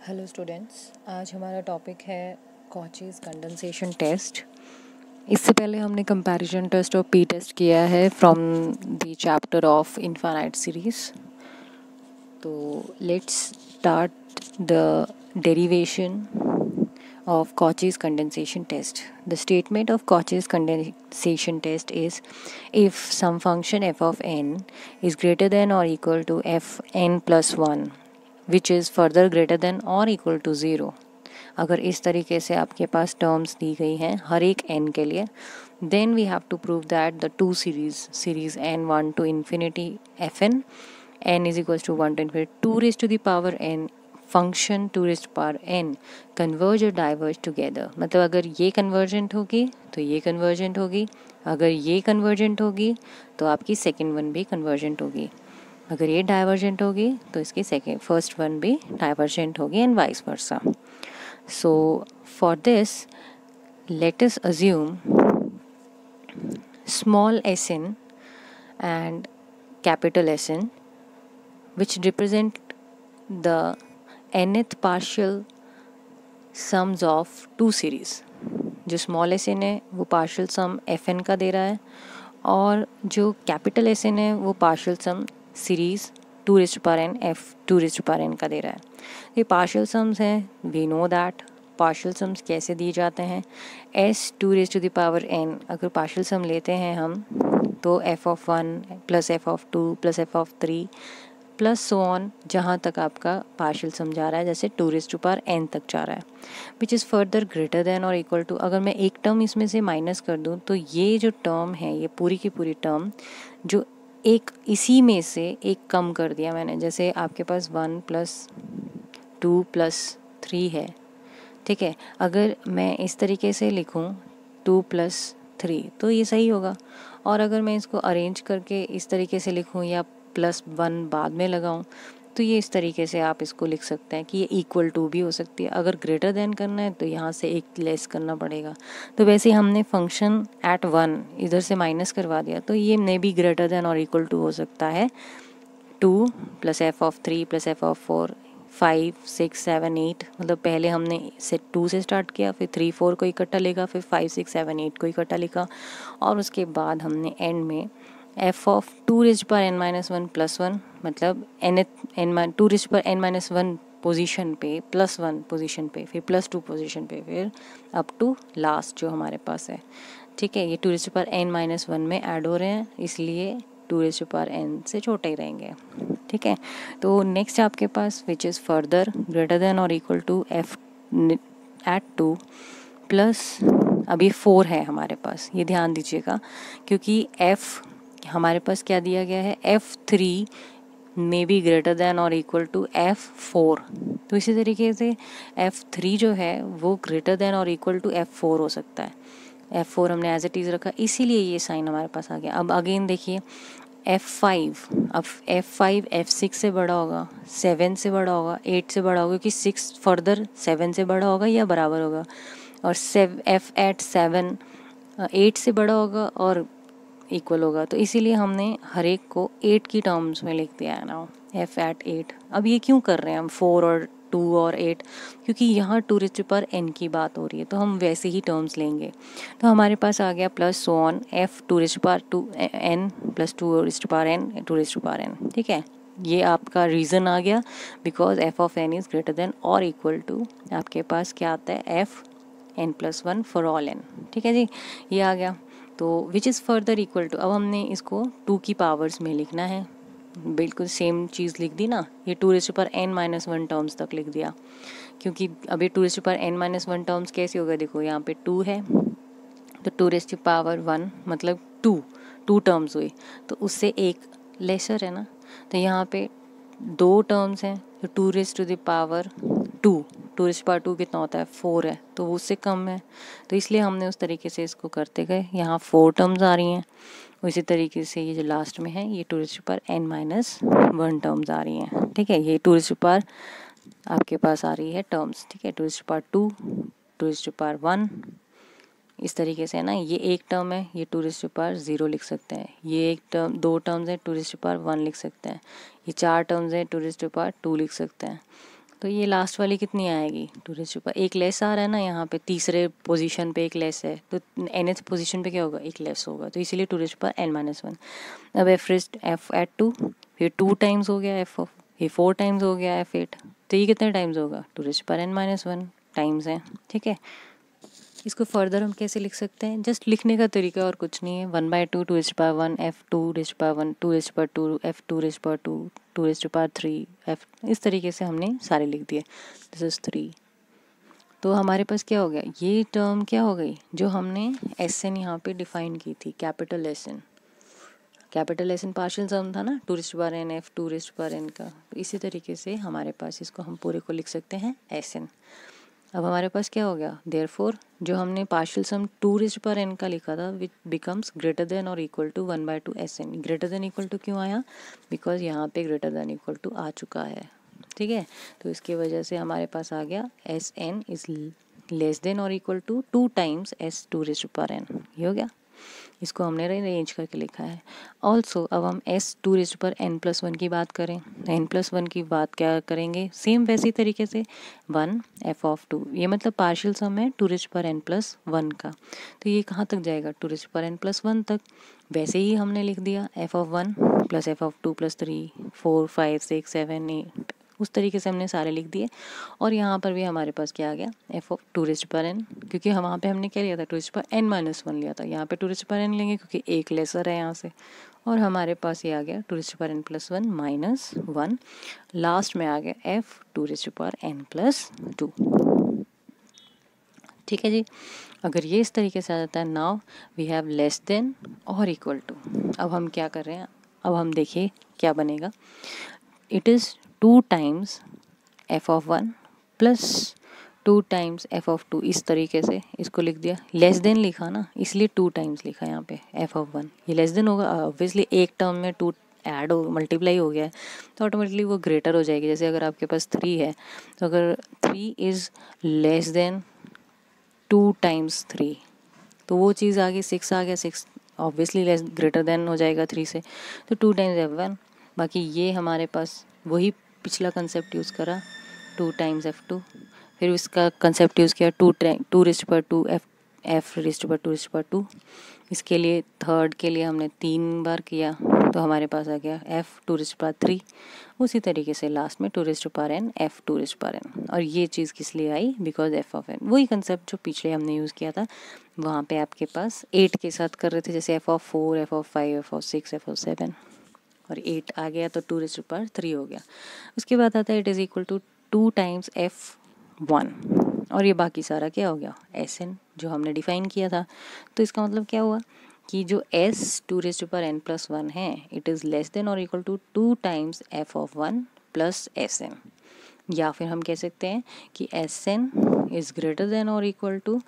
Hello students, आज हमारा topic है कॉचीज कंडेंसेशन टेस्ट। इससे पहले हमने कंपैरिजन टेस्ट और पी टेस्ट किया है from the chapter of infinite series. तो let's start the derivation of Cauchy's condensation test. The statement of Cauchy's condensation test is if some function f of n is greater than or equal to f n plus 1 which is further greater than or equal to 0. अगर इस तरीके से आपके पास terms दी गई हैं हर एक n के लिए, then we have to prove that the two series n1 to infinity fn n is equals to 1 to infinity 2 raised to the power n function 2 raised to power n converge और diverge together. मतलब अगर ये convergent होगी तो ये convergent होगी, अगर ये कन्वर्जेंट होगी तो आपकी सेकेंड वन भी कन्वर्जेंट होगी, अगर ये डाइवर्जेंट होगी तो इसकी फर्स्ट वन भी डाइवर्जेंट होगी and vice versa. So for this let us assume small Sn and capital Sn which represent the nth partial sums of two series। जो स्मॉल Sn है वो पार्शियल सम Fn का दे रहा है और जो कैपिटल Sn है वो partial sum series 2 raised to power n f 2 raised to power n का दे रहा है। ये पार्शियल सम्स हैं, we know that. Partial sums कैसे दिए जाते हैं, s 2 raised to the power n अगर पार्शियल सम लेते हैं हम तो f of 1 plus f of 2 plus f of 3 plus so on, जहाँ तक आपका पार्शियल सम जा रहा है, जैसे 2 raised to power n तक जा रहा है, which is further greater than और इक्वल टू। अगर मैं एक टर्म इसमें से माइनस कर दूँ तो ये जो टर्म है, ये पूरी की पूरी टर्म जो एक इसी में से एक कम कर दिया मैंने, जैसे आपके पास 1 प्लस 2 प्लस 3 है, ठीक है। अगर मैं इस तरीके से लिखूँ 2 प्लस 3 तो ये सही होगा, और अगर मैं इसको अरेंज करके इस तरीके से लिखूँ या प्लस 1 बाद में लगाऊं तो ये इस तरीके से आप इसको लिख सकते हैं कि ये इक्वल टू भी हो सकती है। अगर ग्रेटर देन करना है तो यहाँ से एक लेस करना पड़ेगा। तो वैसे हमने फंक्शन एट 1 इधर से माइनस करवा दिया तो ये मे बी ग्रेटर देन और इक्वल टू हो सकता है 2 plus F of 3 plus F of 4 5 6 7 8। मतलब पहले हमने से 2 से स्टार्ट किया, फिर 3 4 को इकट्ठा लिखा, फिर 5 6 7 8 को इकट्ठा लिखा, और उसके बाद हमने एंड में f of 2 raised to power n minus 1 plus 1, मतलब n 2 raised to power n minus 1 position पे प्लस 1 पोजीशन पे फिर प्लस 2 पोजीशन पे फिर अप टू लास्ट जो हमारे पास है, ठीक है। ये 2 raised to power n minus 1 में ऐड हो रहे हैं, इसलिए 2 raised to power n से छोटे ही रहेंगे, ठीक है। तो नेक्स्ट आपके पास which is further greater than और equal to f at 2 plus, अभी 4 है हमारे पास, ये ध्यान दीजिएगा क्योंकि f हमारे पास क्या दिया गया है, f3 may be greater than और इक्वल टू f4। तो इसी तरीके से f3 जो है वो ग्रेटर देन और इक्वल टू f4 हो सकता है। f4 हमने एज इट इज़ रखा, इसीलिए ये साइन हमारे पास आ गया। अब अगेन देखिए f5, अब f5 f6 से बड़ा होगा, 7 से बड़ा होगा, 8 से बड़ा होगा, क्योंकि 6 फर्दर 7 से बड़ा होगा या बराबर होगा, और f एट 7 8 से बड़ा होगा और इक्वल होगा। तो इसीलिए हमने हर एक को 8 की टर्म्स में लिख दिया है ना, f एट 8। अब ये क्यों कर रहे हैं हम 4 और 2 और 8, क्योंकि यहाँ 2 raised to power n की बात हो रही है, तो हम वैसे ही टर्म्स लेंगे। तो हमारे पास आ गया plus so on f 2 raised to power 2 n plus 2 raised to power n 2 raised to power n, ठीक है। ये आपका रीज़न आ गया because f of n is greater than और इक्वल टू आपके पास क्या आता है f n plus 1 for all n, ठीक है जी, ये आ गया। तो which is further equal to, अब हमने इसको 2 की पावर्स में लिखना है, बिल्कुल सेम चीज़ लिख दी ना, ये 2 raised to power n minus 1 terms तक लिख दिया, क्योंकि अभी 2 raised to power n minus 1 terms कैसे होगा, देखो यहाँ पे 2 है तो 2 raised to power 1 मतलब 2 टर्म्स हुई, तो उससे एक लेसर है ना, तो यहाँ पे 2 टर्म्स हैं, तो 2 raised to the power 2 2 raised to power 2 कितना होता है 4 है, तो वो उससे कम है, तो इसलिए हमने उस तरीके से इसको करते गए। यहाँ 4 टर्म्स आ रही हैं, उसी तरीके से ये जो लास्ट में है ये 2 raised to power n minus 1 terms आ रही हैं, ठीक है। ये 2 raised to power आपके पास आ रही है टर्म्स, ठीक है, 2 raised to power 2 2 raised to power 1 इस तरीके से है ना। ये एक टर्म है, ये 2 raised to power 0 लिख सकते हैं, ये एक टर्म 2 टर्म्स है 2 raised to power 1 लिख सकते हैं, ये 4 टर्म्स है 2 raised to power 2 लिख सकते हैं। तो ये लास्ट वाली कितनी आएगी, 2 एक लेस आ रहा है ना यहाँ पे, तीसरे पोजीशन पे एक लेस है, तो nth पोजीशन पे क्या होगा, एक लेस होगा, तो इसीलिए 2n-1। अब f एट 2, फिर 2 टाइम्स हो गया f, ये 4 टाइम्स हो गया f8, तो ये कितने टाइम्स होगा, 2n-1 टाइम्स है। ठीक है, इसको फर्दर हम कैसे लिख सकते हैं, जस्ट लिखने का तरीका और कुछ नहीं है, 1/2 2^1 f2^1 2^2 f2^2 2^3 f, इस तरीके से हमने सारे लिख दिए, दिस इज 3। तो हमारे पास क्या हो गया, ये टर्म क्या हो गई जो हमने Sn यहाँ पे डिफाइन की थी, कैपिटल Sn पार्शियल सम था ना, 2n f 2n का, तो इसी तरीके से हमारे पास इसको हम पूरे को लिख सकते हैं Sn। अब हमारे पास क्या हो गया, देयरफॉर जो हमने पार्शियल सम 2n का लिखा था विच बिकम्स ग्रेटर देन और equal to 1/2 Sn। Greater than equal to क्यों आया, बिकॉज यहाँ पे ग्रेटर देन इक्वल टू आ चुका है। ठीक है, तो इसकी वजह से हमारे पास आ गया Sn इज लेस देन और इक्वल टू 2 टाइम्स S2n, ये हो गया, इसको हमने अरेंज करके लिखा है। ऑल्सो अब हम S2n+1 की बात करें, n+1 की बात क्या करेंगे, सेम वैसी तरीके से 1 f(2), ये मतलब पार्शियल सम है 2n+1 का, तो ये कहाँ तक जाएगा, 2n+1 तक। वैसे ही हमने लिख दिया f(1) + f(2) + 3 4 5 6 7 8, उस तरीके से हमने सारे लिख दिए। और यहाँ पर भी हमारे पास क्या आ गया, f(2n), क्योंकि हम वहाँ पे हमने क्या लिया था, 2n-1 लिया था, यहाँ पे 2n लेंगे क्योंकि एक लेसर है यहाँ से, और हमारे पास ये आ गया 2n+1 - 1, लास्ट में आ गया f(2n+2). ठीक है जी, अगर ये इस तरीके से आ जाता है, now we have less than और इक्वल टू। अब हम क्या कर रहे हैं, अब हम देखिए क्या बनेगा, it is 2 times f(1) + 2 times f(2), इस तरीके से इसको लिख दिया। लेस देन लिखा ना, इसलिए 2 टाइम्स लिखा यहाँ पे f(1), ये लेस देन होगा, ऑब्वियसली एक टर्म में 2 ऐड हो मल्टीप्लाई हो गया है, तो ऑटोमेटिकली वो ग्रेटर हो जाएगी। जैसे अगर आपके पास 3 है, तो अगर 3 इज़ लेस देन 2 टाइम्स 3, तो वो चीज़ आ गई, 6 आ गया, 6 ऑब्वियसली लेस ग्रेटर देन हो जाएगा 3 से, तो 2 टाइम्स f1। बाकी ये हमारे पास वही पिछला कंसेप्ट यूज़ करा, 2 टाइम्स f2, फिर उसका कंसेप्ट यूज़ किया 2^2 f(2)2। इसके लिए थर्ड के लिए हमने 3 बार किया, तो हमारे पास आ गया f(2)3। उसी तरीके से लास्ट में 2^n f(2)n, और ये चीज़ किस लिए आई, बिकॉज f(n), वही कंसेप्ट जो पिछले हमने यूज़ किया था, वहाँ पे आपके पास 8 के साथ कर रहे थे, जैसे f(4), f(5), f(6), f(7), और 8 आ गया तो 2^3 हो गया। उसके बाद आता है it is equal to 2 times f(1), और ये बाकी सारा क्या हो गया, Sn जो हमने डिफाइन किया था। तो इसका मतलब क्या हुआ कि जो S2n+1 है, इट इज़ लेस देन और equal to 2 times f(1) + Sn, या फिर हम कह सकते हैं कि Sn इज़ ग्रेटर देन और equal to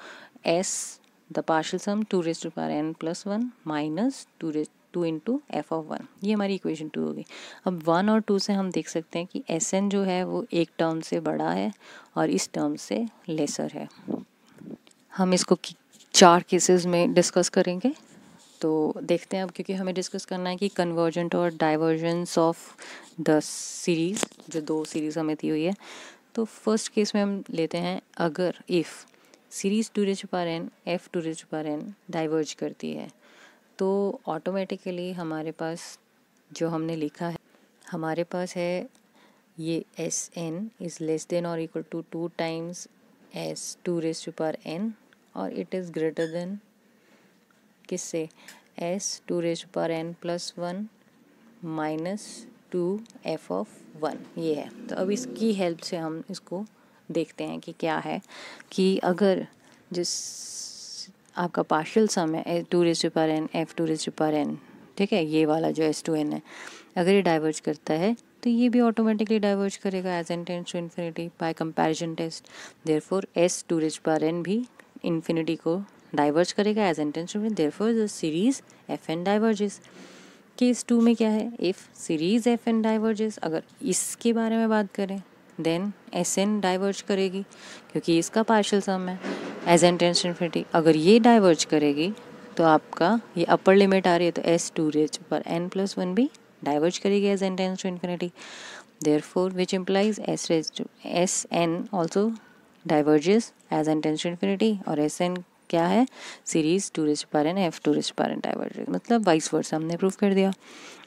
S the partial sum 2n+1 - 2 into f(1), ये हमारी इक्वेशन 2 होगी। अब 1 और 2 से हम देख सकते हैं कि Sn जो है वो एक टर्म से बड़ा है और इस टर्म से लेसर है। हम इसको 4 केसेस में डिस्कस करेंगे, तो देखते हैं अब, क्योंकि हमें डिस्कस करना है कि कन्वर्जेंट और डाइवर्जेंस ऑफ द सीरीज़, जो 2 सीरीज़ हमें दी हुई है। तो फर्स्ट केस में हम लेते हैं, अगर if series 2n f(2n) diverge करती है, तो ऑटोमेटिकली हमारे पास जो हमने लिखा है, हमारे पास है ये Sn इज़ लेस देन और इक्वल टू 2 टाइम्स S2n, और इट इज़ ग्रेटर देन किससे, S2n+1 - 2 f(1), ये है। तो अब इसकी हेल्प से हम इसको देखते हैं कि क्या है, कि अगर जिस आपका पार्शियल सम है 2n f(2n), ठीक है, ये वाला जो S2n है, अगर ये डाइवर्ज करता है तो ये भी ऑटोमेटिकली डाइवर्ज करेगा as n tends to infinity by comparison test. Therefore S2n भी इन्फिनिटी को डाइवर्ज करेगा as n tends to infinity, therefore the series Fn diverges. Case 2 में क्या है, इफ़ सीरीज Fn डाइवर्जेस, अगर इसके बारे में बात करें देन Sn डाइवर्ज करेगी, क्योंकि इसका पार्शियल सम है as n tends to infinity. अगर ये डाइवर्ज करेगी तो आपका ये अपर लिमिट आ रही है, तो S2n+1 भी डाइवर्ज करेगी as n tends to infinity. therefore which implies s raised to Sn also diverges as n tends to infinity, और Sn क्या है, सीरीज 2n f 2n डाइवर्जेज, मतलब वाइस वर्सा हमने प्रूव कर दिया।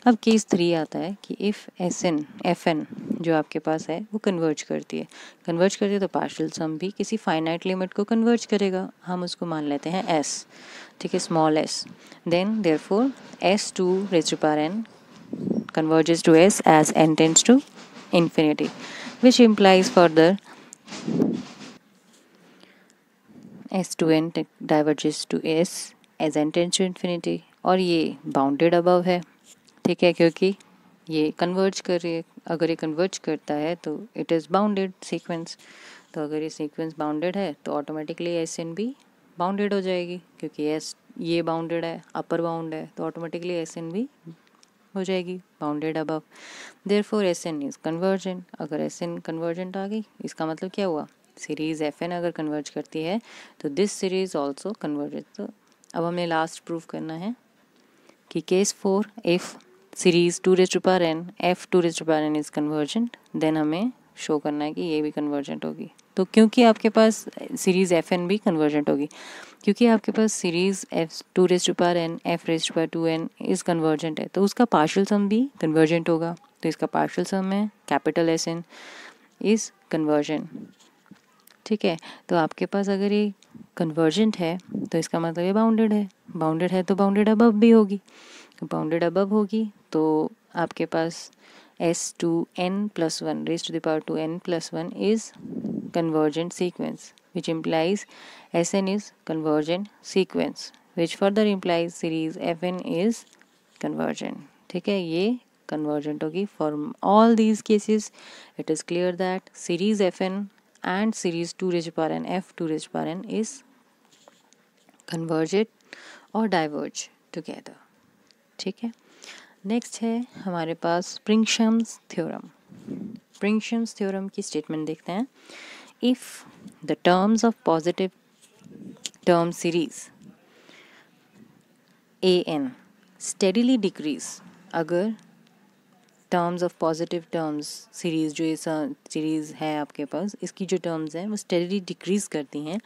अब केस 3 आता है कि इफ़ Sn Fn जो आपके पास है वो कन्वर्ज करती है तो पार्शियल सम भी किसी फाइनाइट लिमिट को कन्वर्ज करेगा, हम उसको मान लेते हैं s, ठीक है, small s, then therefore s2n converges to s as n tends to infinity, which implies further s2n diverges to s as n tends to infinity, और ये बाउंडेड अबव है, ठीक है, क्योंकि ये कन्वर्ज कर रही है, अगर ये कन्वर्ज करता है तो इट इज़ बाउंडेड सीक्वेंस, तो अगर ये सीक्वेंस बाउंडेड है तो ऑटोमेटिकली एस एन भी बाउंडेड हो जाएगी, क्योंकि एस ये बाउंडेड है, अपर बाउंड है, तो ऑटोमेटिकली एस एन भी हो जाएगी bounded above, therefore S n is convergent. अगर एस एन कन्वर्जेंट आ गई, इसका मतलब क्या हुआ, सीरीज एफ एन अगर कन्वर्ज करती है तो दिस सीरीज ऑल्सो कन्वर्जेड। तो अब हमें लास्ट प्रूफ करना है कि case 4 if series 2n f2n is convergent, then हमें शो करना है कि ये भी कन्वर्जेंट होगी। तो क्योंकि आपके पास सीरीज एफ एन भी कन्वर्जेंट होगी, क्योंकि आपके पास series f2n f2n is convergent है, तो उसका पार्शियल सम भी कन्वर्जेंट होगा, तो इसका पार्शियल सम है capital S n is convergent, ठीक है। तो आपके पास अगर ये कन्वर्जेंट है तो इसका मतलब ये बाउंडेड है तो बाउंडेड अबव भी होगी, बाउंडेड अबव होगी तो आपके पास s2n+1 raised to the power 2n+1 is convergent sequence, which implies Sn is convergent sequence, which further implies series Fn is convergent, ठीक है, ये convergent होगी। For all these cases it is clear that series Fn and series 2n f2n is convergent or diverge together, ठीक है। Next है हमारे पास Pringsheim's theorem. Pringsheim's theorem की स्टेटमेंट देखते हैं। If the terms of positive term series A N steadily decrease, अगर terms of positive terms series जो ये सीरीज है आपके पास, इसकी जो टर्म्स हैं वो स्टेडीली डिक्रीज करती हैं,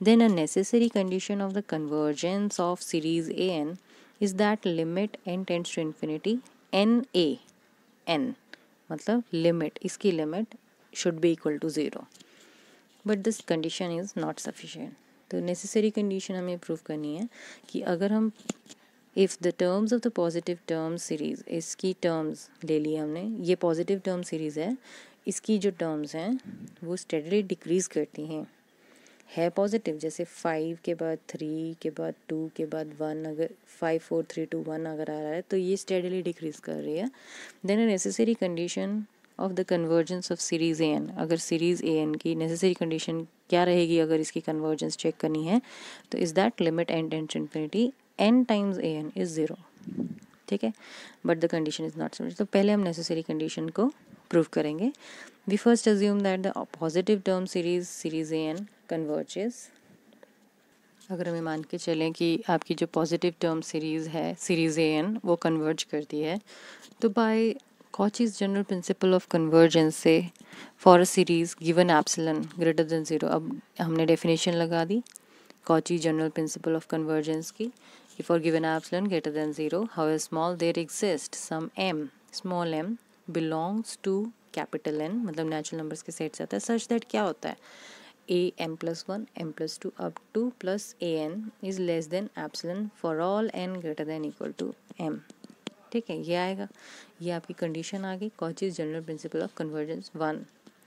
then a necessary condition of the convergence of series A n is that limit n tends to infinity n a n, मतलब लिमिट, इसकी limit should be equal to 0, but this condition is not sufficient. तो necessary condition हमें prove करनी है कि अगर हम if the terms of the positive term series, इसकी टर्म्स ले ली हमने, ये पॉजिटिव टर्म सीरीज़ है, इसकी जो टर्म्स हैं वो स्टेडली डिक्रीज़ करती हैं, है पॉजिटिव, जैसे 5 के बाद 3 के बाद 2 के बाद 1, अगर 5 4 3 2 1 अगर आ रहा है तो ये स्टेडली डिक्रीज कर रही है। Then a necessary condition of the convergence of series A n, अगर सीरीज ए एन की नेसेसरी कंडीशन क्या रहेगी अगर इसकी कन्वर्जेंस चेक करनी है, तो is that limit n tends to infinity n times a n is 0, ठीक है, but the condition is not sufficient. तो पहले हम नेसेसरी कंडीशन को प्रूव करेंगे। We first assume that the positive term series A N converges. अगर हमें मान के चलें कि आपकी जो पॉजिटिव टर्म सीरीज़ है सीरीज़ ए एन वो कन्वर्ज करती है, तो by Cauchy's general principle of convergence से for a series given epsilon greater than 0, अब हमने डेफिनेशन लगा दी Cauchy general principle of convergence की कि for given epsilon greater than 0 how small there exist some m small m belongs to capital N, मतलब natural numbers के set से आता है, सच दैट क्या होता है m+1 m+2 up to plus an is less than epsilon for all n greater than equal to m, ठीक है, ये आएगा, ये आपकी कंडीशन आ गई Cauchy's general principle of convergence 1,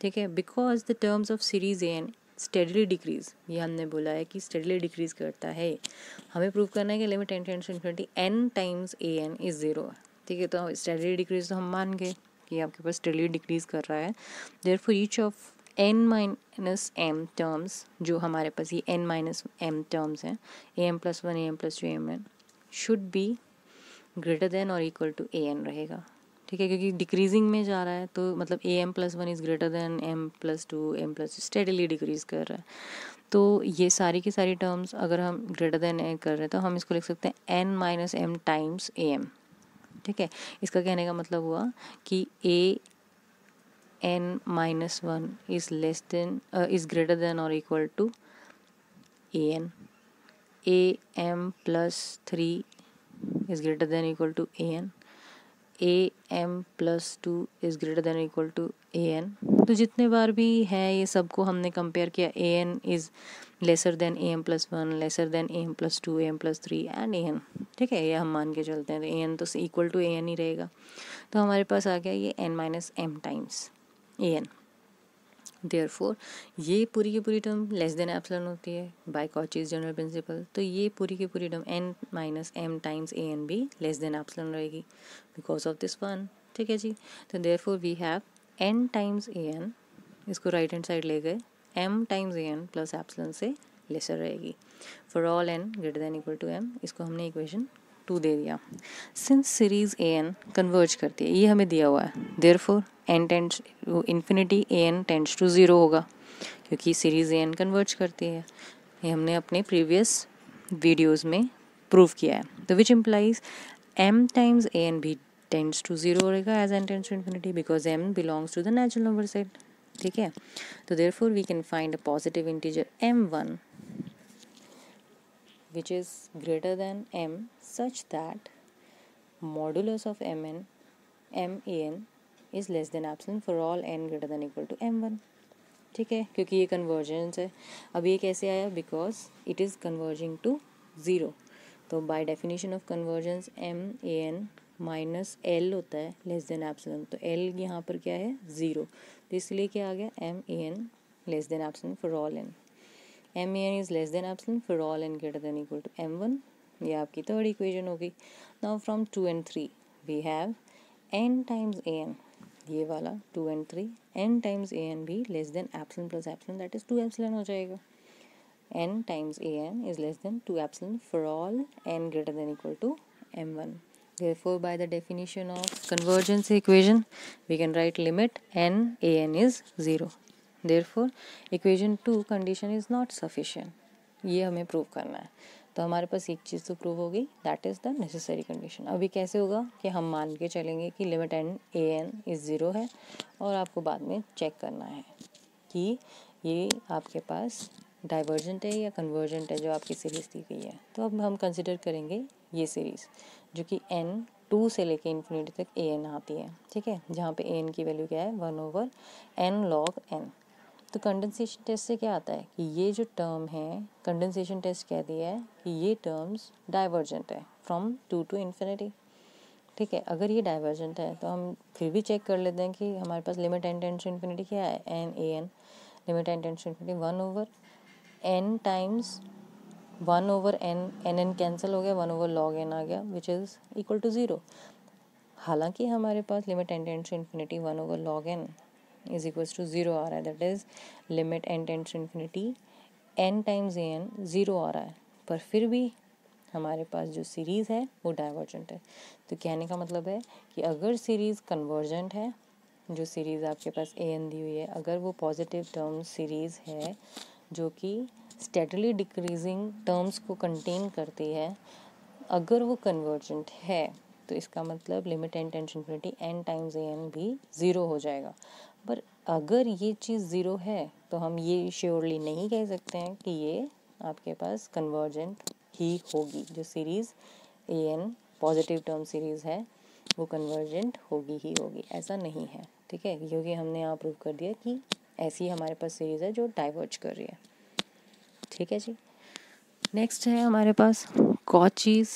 ठीक है। Because the terms of series A n steadily decrease, ये हमने बोला है कि स्टेडली डिक्रीज करता है, हमें प्रूव करना है कि limit n tends to infinity n times a n is 0, ठीक है। तो स्टेडली डिक्रीज तो हम मान गए कि आपके पास स्टेडली डिक्रीज कर रहा है, therefore each of n-m terms, जो हमारे पास ये n-m टर्म्स हैं am+1 am+2 am should be greater than और इक्वल टू an रहेगा, ठीक है, क्योंकि डिक्रीजिंग में जा रहा है तो मतलब am+1 is greater then m+2 m+2 steadily decrease कर रहा है। तो ये सारी की सारी टर्म्स अगर हम ग्रेटर देन a कर रहे हैं तो हम इसको लिख सकते हैं n-m टाइम्स am, ठीक है। इसका कहने का मतलब हुआ कि a n minus 1 is greater than or equal to an, am plus 3 is greater than or equal to an, am plus 2 is greater than or equal to an. तो जितने बार भी है ये सबको हमने कंपेयर किया, an is lesser than am plus 1, lesser than am plus 2, am plus 3 and an. ठीक है, ये हम मान के चलते हैं, तो an तो इक्वल टू an ही रहेगा. तो हमारे पास आ गया ये n minus m times an. Therefore ये पूरी की पूरी टर्म लेस देन एप्सिलॉन होती है बाय कॉचीज जनरल प्रिंसिपल. तो ये पूरी की पूरी term n minus m times an भी लेस देन एप्सिलॉन रहेगी बिकॉज ऑफ दिस वन. ठीक है जी. तो therefore we have n times an, इसको राइट हैंड साइड ले गए, m times an plus epsilon से लेसर रहेगी for all n greater than equal to m. इसको हमने इक्वेशन 2 दे दिया. सिंस सीरीज an कन्वर्ज करती है, ये हमें दिया हुआ है, therefore n tends to infinity, an tends to 0 होगा क्योंकि सीरीज an कन्वर्ज करती है. ये हमने अपने प्रीवियस वीडियोस में प्रूव किया है. तो which implies m times an भी टेंड्स टू 0 रहेगा as n tends to infinity because m belongs to the natural number set. ठीक है. तो therefore we can find a positive integer m1 which is greater than m such that modulus of mn man is less than epsilon for all n greater than equal to m1. ठीक है, क्योंकि ये convergence है. अब ये कैसे आया, because it is converging to 0. तो by definition of convergence man minus l होता है लेस देन एप्सिलॉन. तो एल यहाँ पर क्या है, 0. तो इसलिए क्या आ गया, man less than epsilon for all n. man is less than epsilon for all n greater than equal to m1. ये आपकी थर्ड इक्वेशन होगी. Now from 2 and 3 we have n times an, ये वाला 2 and 3, n टाइम्स an भी less than epsilon plus epsilon that is 2 epsilon हो जाएगा. n times an is less than 2 epsilon for all n greater than equal to m1. Therefore by the definition of convergence equation we can write limit n an is 0. Therefore equation 2 condition is not sufficient. ये हमें prove करना है. तो हमारे पास एक चीज़ तो prove होगी, that is the necessary condition. अभी कैसे होगा कि हम मान के चलेंगे कि लिमिट एन an इज़ 0 है और आपको बाद में चेक करना है कि ये आपके पास डाइवर्जेंट है या कन्वर्जेंट है जो आपकी सीरीज़ दी गई है. तो अब हम कंसिडर करेंगे ये सीरीज़ जो कि n 2 से लेके इन्फिनिटी तक an आती है. ठीक है, जहाँ पे an की वैल्यू क्या है, 1/n log n. तो कंडेंसेशन टेस्ट से क्या आता है कि ये जो टर्म है, कंडेंसेशन टेस्ट कह दिया है कि ये टर्म्स डाइवर्जेंट है फ्रॉम 2 टू इन्फिनिटी. ठीक है, अगर ये डाइवर्जेंट है तो हम फिर भी चेक कर लेते हैं कि हमारे पास limit n tends to infinity क्या है, an limit n tends to infinity 1/n times 1/n, n cancel हो गया, 1/log n आ गया विच इज़ इक्वल टू 0. हालांकि हमारे पास limit n tends to infinity 1/log n is equals to 0 आ रहा है, that is limit n tends to infinity n times an 0 आ रहा है, पर फिर भी हमारे पास जो सीरीज़ है वो डाइवर्जेंट है. तो कहने का मतलब है कि अगर सीरीज़ कन्वर्जेंट है, जो सीरीज़ आपके पास an दी हुई है, अगर वो पॉजिटिव टर्म सीरीज़ है जो कि स्टेडली डिक्रीजिंग टर्म्स को कंटेन करती है, अगर वो कन्वर्जेंट है तो इसका मतलब limit n tends to infinity n times an भी 0 हो जाएगा. पर अगर ये चीज़ 0 है तो हम ये श्योरली नहीं कह सकते हैं कि ये आपके पास कन्वर्जेंट ही होगी. जो series an positive term series है वो कन्वर्जेंट होगी ही होगी, ऐसा नहीं है. ठीक है, क्योंकि हमने यहाँ प्रूव कर दिया कि ऐसी हमारे पास सीरीज़ है जो डाइवर्ज कर रही है. ठीक है जी. नेक्स्ट है हमारे पास Cauchy's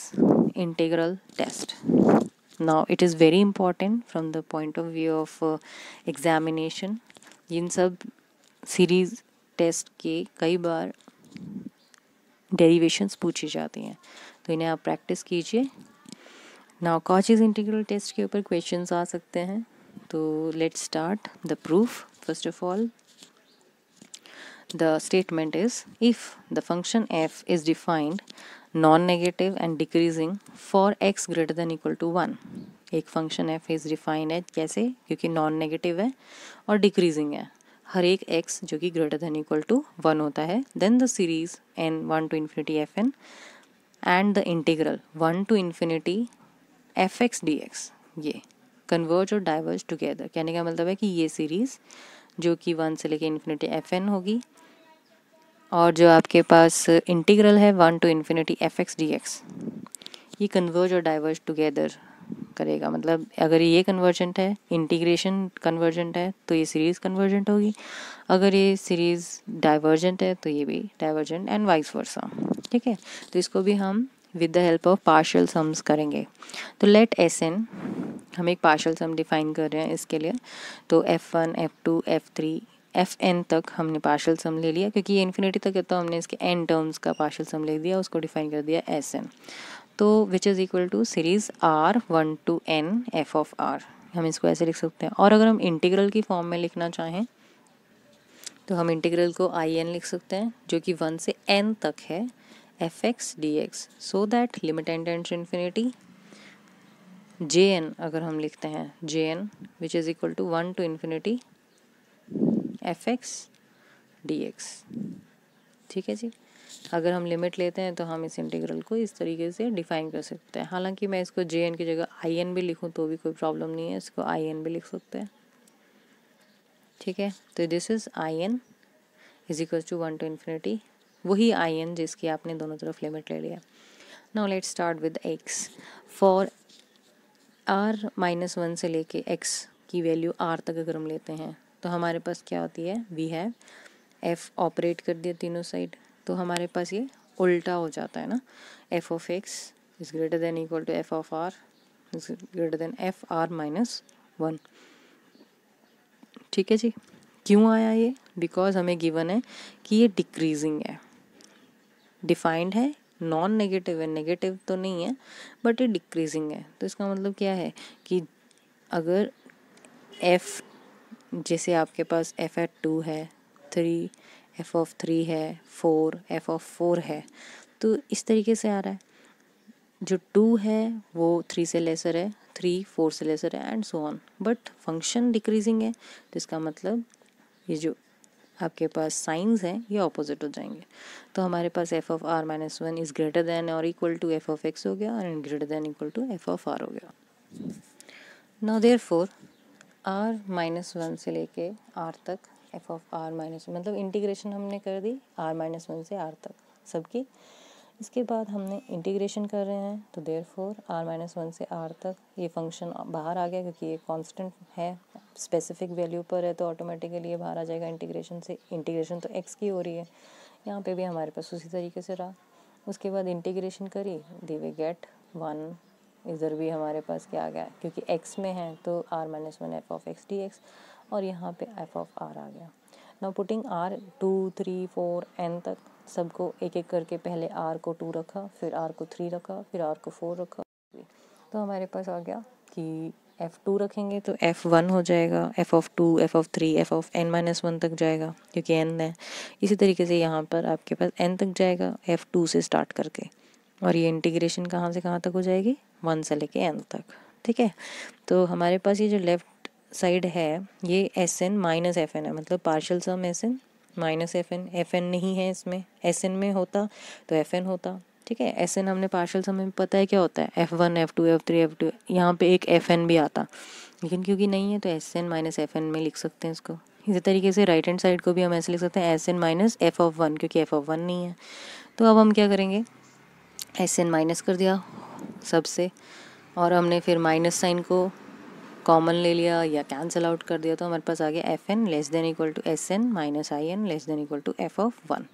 integral test. Now it is very important from the point of view of examination. इन सब सीरीज टेस्ट के कई बार डेरिवेशंस पूछी जाती हैं, तो इन्हें आप प्रैक्टिस कीजिए. नाउ कॉचीज़ इंटीग्रल टेस्ट के ऊपर क्वेश्चंस आ सकते हैं. तो let's start the proof. First of all the statement is, if the function f is defined non-negative and decreasing for x greater than equal to 1. एक फंक्शन f is defined है कैसे, क्योंकि non negative है और decreasing है हर एक x जो कि ग्रेटर देन इक्वल टू 1 होता है. Then the series n 1 to infinity fn and the integral 1 to infinity fx dx ये कन्वर्ज और डाइवर्ज टुगेदर। कहने का मतलब है कि ये सीरीज़ जो कि 1 से लेके इन्फिनिटी fn होगी, और जो आपके पास इंटीग्रल है 1 to infinity fx dx, ये कन्वर्ज और डाइवर्ज टुगेदर करेगा। मतलब अगर ये कन्वर्जेंट है, इंटीग्रेशन कन्वर्जेंट है, तो ये सीरीज़ कन्वर्जेंट होगी। अगर ये सीरीज़ डाइवर्जेंट है तो ये भी डाइवर्जेंट, एंड वाइस वर्सा। ठीक है, तो इसको भी हम with the help of partial sums करेंगे। तो लेट Sn, हम एक पार्शियल सम डिफाइन कर रहे हैं इसके लिए। तो f1 f2 f3 fn तक हमने पार्शियल सम ले लिया, क्योंकि ये इन्फिनिटी तक है तो हमने इसके n टर्म्स का पार्शियल सम ले दिया, उसको डिफाइन कर दिया Sn। तो which is equal to series R1 to n f of R, हम इसको ऐसे लिख सकते हैं। और अगर हम इंटीग्रल की फॉर्म में लिखना चाहें तो हम इंटीग्रल को in लिख सकते हैं, जो कि 1 से n तक है fx dx, so that limit n tends to infinity jn, अगर हम लिखते हैं jn which is equal to 1 to infinity fx dx। ठीक है जी, अगर हम लिमिट लेते हैं तो हम इस इंटीग्रल को इस तरीके से डिफाइन कर सकते हैं। हालांकि मैं इसको jn की जगह in भी लिखूं तो भी कोई प्रॉब्लम नहीं है, इसको in भी लिख सकते हैं। ठीक है, तो this is in is equal to 1 to infinity, वही in जिसकी आपने दोनों तरफ लिमिट ले लिया। Now let's start with x। For r-1 से लेके x की वैल्यू r तक अगर हम लेते हैं तो हमारे पास क्या होती है, वी हैव f ऑपरेट कर दिया तीनों साइड, तो हमारे पास ये उल्टा हो जाता है ना, f of x is greater than equal to f of r is greater than f r-1। ठीक है जी, क्यों आया ये, बिकॉज हमें गिवन है कि ये डिक्रीजिंग है, डिफाइंड है, नॉन नेगेटिव है, नेगेटिव तो नहीं है बट ये डिक्रीजिंग है। तो इसका मतलब क्या है कि अगर f, जैसे आपके पास f एट 2 है, 3 f ऑफ 3 है, 4 f ऑफ 4 है, तो इस तरीके से आ रहा है। जो 2 है वो 3 से लेसर है, 3 4 से लेसर है, and so on, but function decreasing है। तो इसका मतलब ये जो आपके पास साइंस हैं ये ऑपोजिट हो जाएंगे। तो हमारे पास f of r-1 is greater than और equal to f of x हो गया, और greater than equal to f of r हो गया। नाउ देयरफॉर r-1 से लेके r तक f ऑफ r-1, मतलब इंटीग्रेशन हमने कर दी r-1 से r तक सबकी। इसके बाद हमने इंटीग्रेशन कर रहे हैं, तो देयरफॉर r-1 से r तक ये फंक्शन बाहर आ गया, क्योंकि ये कांस्टेंट है, स्पेसिफिक वैल्यू पर है, तो ऑटोमेटिकली ये बाहर आ जाएगा इंटीग्रेशन से। इंटीग्रेशन तो x की हो रही है, यहाँ पे भी हमारे पास उसी तरीके से रहा। उसके बाद इंटीग्रेशन करी, दी वी गेट 1, इधर भी हमारे पास क्या आ गया, क्योंकि x में है तो r-1 f of x dx, और यहाँ पे f ऑफ r आ गया। नाउ पुटिंग r 2 3 4 n तक सबको एक एक करके, पहले r को 2 रखा, फिर r को 3 रखा, फिर r को 4 रखा, तो हमारे पास आ गया कि f2 रखेंगे तो f1 हो जाएगा, f of 2 f of 3 f of n-1 तक जाएगा क्योंकि n है। इसी तरीके से यहाँ पर आपके पास n तक जाएगा f2 से स्टार्ट करके, और ये इंटीग्रेशन कहाँ से कहाँ तक हो जाएगी, 1 से लेके n तक। ठीक है, तो हमारे पास ये जो लेफ्ट साइड है ये Sn माइनस Fn है, मतलब पार्शियल सम Sn माइनस Fn नहीं है इसमें, Sn में होता तो Fn होता। ठीक है, Sn हमने पार्शियल सम में पता है क्या होता है, f1 f2 f3 f2, यहाँ पे एक Fn भी आता, लेकिन क्योंकि नहीं है तो Sn माइनस Fn में लिख सकते हैं इसको। इसी तरीके से राइट हैंड साइड को भी हम ऐसे लिख सकते हैं Sn माइनस f ऑफ 1, क्योंकि f ऑफ 1 नहीं है। तो अब हम क्या करेंगे, Sn माइनस कर दिया सबसे, और हमने फिर माइनस साइन को कॉमन ले लिया या कैंसिल आउट कर दिया, तो हमारे पास आ गया Fn less than equal to Sn minus In less than equal to f of 1।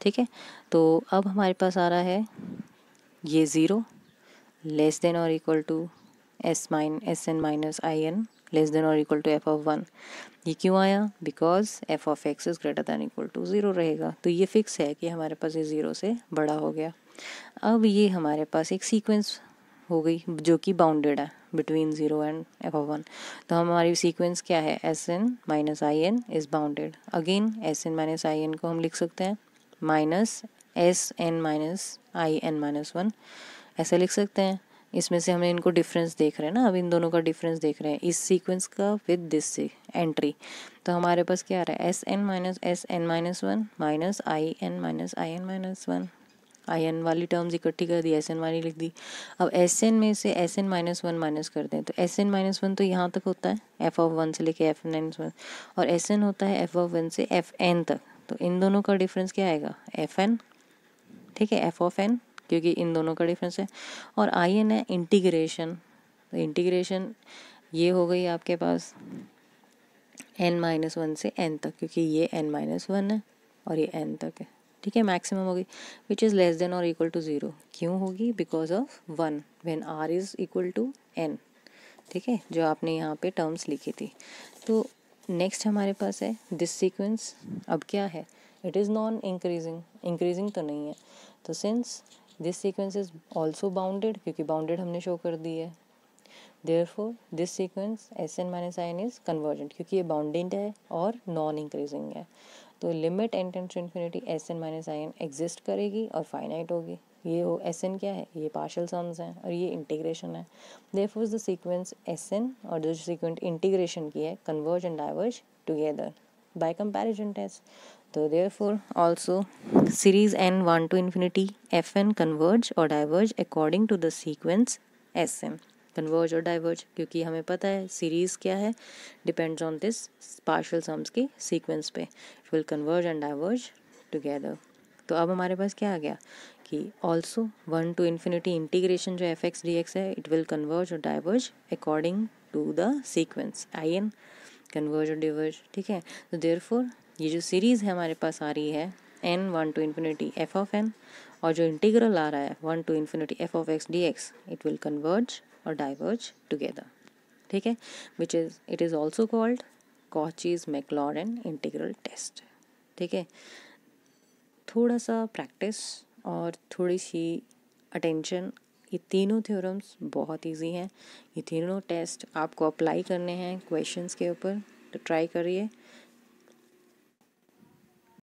ठीक है, तो अब हमारे पास आ रहा है ये 0 लेस देन और equal to Sn minus In less than और इक्वल टू f ऑफ 1। ये क्यों आया, because f of x is greater than equal to 0 रहेगा, तो ये फिक्स है कि हमारे पास ये 0 से बड़ा हो गया। अब ये हमारे पास एक सीक्वेंस हो गई जो कि बाउंडेड है बिटवीन 0 एंड f ऑफ 1। तो हमारी सीक्वेंस क्या है, Sn minus In is bounded. Again Sn minus In को हम लिख सकते हैं minus Sn minus In minus 1, ऐसा लिख सकते हैं। इसमें से हमें इनको डिफरेंस देख रहे हैं ना, अब इन दोनों का डिफरेंस देख रहे हैं इस सीक्वेंस का विद दिस से एंट्री। तो हमारे पास क्या आ रहा है, Sn minus Sn minus 1 minus In minus In minus 1। I n वाली टर्म्स इकट्ठी कर दी, एस एन वाली लिख दी। अब एस एन में से S n minus one minus कर दें तो एस एन माइनस वन तो यहाँ तक होता है एफ ऑफ वन से लेके एफ माइनस वन, और एस एन होता है एफ ऑफ वन से एफ एन तक। तो इन दोनों का डिफरेंस क्या आएगा, एफ एन, ठीक है, एफ ऑफ एन, क्योंकि इन दोनों का डिफरेंस है। और आई एन है इंटीग्रेशन, तो इंटीग्रेशन ये हो गई आपके पास एन माइनस वन से एन तक, क्योंकि ये एन माइनस वन है और ये एन तक है, ठीक है, मैक्सिमम होगी विच इज़ लेस देन और इक्वल टू ज़ीरो। क्यों होगी, because of one when r is equal to n, ठीक है, जो आपने यहाँ पे टर्म्स लिखी थी। तो नेक्स्ट हमारे पास है दिस सीक्वेंस। अब क्या है, it is non increasing, increasing तो नहीं है, तो since this sequence is also bounded, क्योंकि बाउंडेड हमने शो कर दी है, therefore this sequence S n minus i n is convergent, क्योंकि ये बाउंडेड है और नॉन इंक्रीजिंग है। तो limit n tends to infinity S n minus i n exist करेगी और फाइनाइट होगी। ये हो एस एन क्या है, ये पार्शियल सम्स हैं और ये इंटीग्रेशन है। Therefore the sequence S N और जो सीक्वेंस इंटीग्रेशन की है converge and diverge together by comparison test. तो therefore also series N one to infinity F N converge और diverge according to the sequence S N, converge और diverge, क्योंकि हमें पता है सीरीज़ क्या है, depends on this partial sums के सीक्वेंस पे, it will converge and diverge together. तो अब हमारे पास क्या आ गया कि also one to infinity integration जो एफ एक्स डी एक्स है इट विल कन्वर्ज और diverge according to the sequence i n, converge और डिवर्ज, ठीक है। तो देयरफॉर ये जो सीरीज़ है हमारे पास आ रही है N one to infinity F of N, और जो इंटीग्रल आ रहा है one to infinity F of X D X, it will converge और डाइवर्ज टुगेदर, ठीक है, which is it is also called Cauchy's Maclaurin integral test, ठीक है। थोड़ा सा प्रैक्टिस और थोड़ी सी अटेंशन, ये तीनों थ्योरम्स बहुत इजी हैं, ये तीनों टेस्ट आपको अप्लाई करने हैं क्वेश्चंस के ऊपर, तो ट्राई करिए